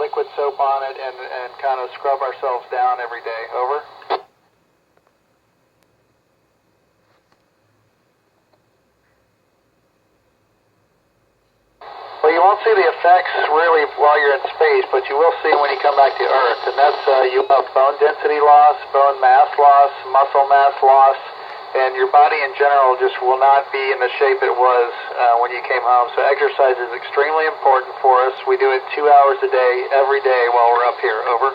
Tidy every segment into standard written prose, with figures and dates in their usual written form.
liquid soap on it and kind of scrub ourselves down every day. Over. Well, you won't see the effects really while you're in space, but you will see when you come back to Earth, and that's you have bone density loss, bone mass loss, muscle mass loss, and your body in general just will not be in the shape it was when you came home. So exercise is extremely important for us. We do it 2 hours a day, every day while we're up here. Over.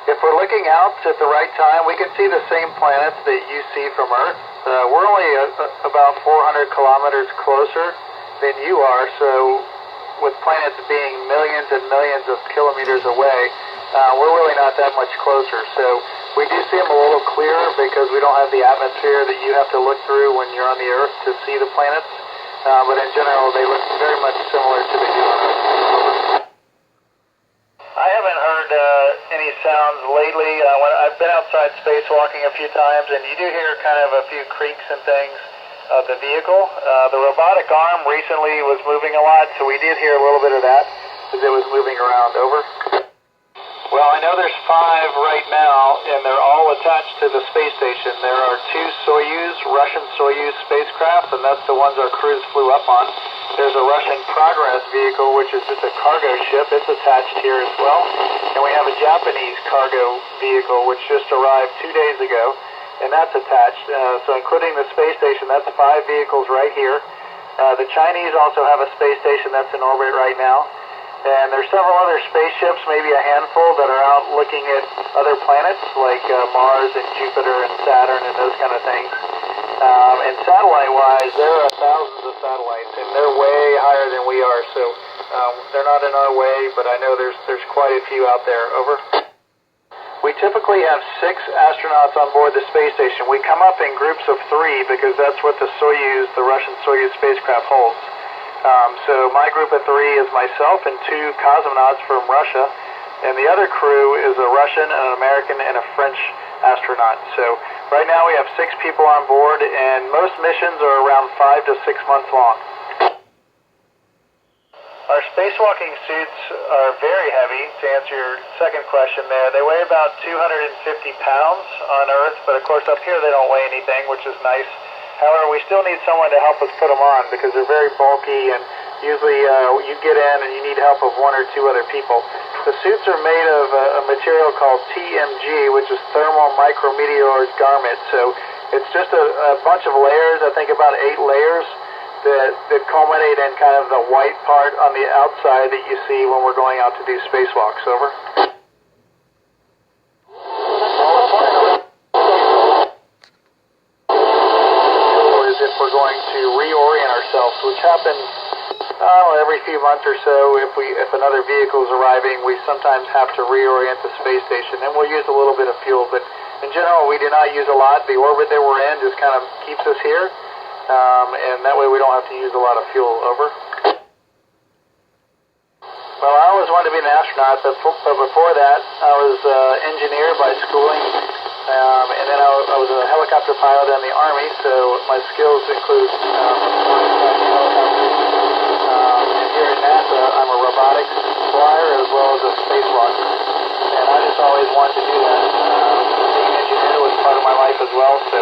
If we're looking out at the right time, we can see the same planets that you see from Earth. We're only about 400 kilometers closer than you are, so with planets being millions and millions of kilometers away, we're really not that much closer. So we do see them a little clearer because we don't have the atmosphere that you have to look through when you're on the Earth to see the planets. But in general, they look very much similar to the you on Earth. I haven't heard any sounds lately. When I've been outside spacewalking a few times, and you do hear kind of a few creaks and things of the vehicle. The robotic arm recently was moving a lot, so we did hear a little bit of that as it was moving around. Over. Well, I know there's 5 right now, and they're all attached to the space station. There are 2 Soyuz, Russian Soyuz spacecraft, and that's the ones our crews flew up on. There's a Russian Progress vehicle, which is just a cargo ship. It's attached here as well. And we have a Japanese cargo vehicle, which just arrived 2 days ago, and that's attached. So including the space station, that's 5 vehicles right here. The Chinese also have a space station that's in orbit right now. And there's several other spaceships, maybe a handful, that are out looking at other planets like Mars and Jupiter and Saturn and those kind of things. And satellite-wise, there are thousands of satellites, and they're way higher than we are. So they're not in our way, but I know there's quite a few out there. Over. We typically have 6 astronauts on board the space station. We come up in groups of 3 because that's what the Soyuz, the Russian Soyuz spacecraft holds. So my group of 3 is myself and 2 cosmonauts from Russia, and the other crew is a Russian, an American, and a French astronaut. So right now we have 6 people on board, and most missions are around 5 to 6 months long. Our spacewalking suits are very heavy, to answer your second question there. They weigh about 250 pounds on Earth, but of course up here they don't weigh anything, which is nice. However, we still need someone to help us put them on because they're very bulky, and usually you get in and you need help of 1 or 2 other people. The suits are made of a material called TMG, which is thermal micrometeor garment. So it's just a bunch of layers, I think about 8 layers, that culminate in kind of the white part on the outside that you see when we're going out to do spacewalks. Over. We're going to reorient ourselves, which happens every few months or so. If another vehicle is arriving, we sometimes have to reorient the space station, and we'll use a little bit of fuel. But in general, we do not use a lot. The orbit that we're in just kind of keeps us here, and that way we don't have to use a lot of fuel. Over. Well, I always wanted to be an astronaut, but before that, I was an engineer by schooling. And then I was a helicopter pilot in the Army, so my skills include helicopters. And here at NASA, I'm a robotics flyer as well as a spacewalker. And I just always wanted to do that. Being an engineer was part of my life as well, so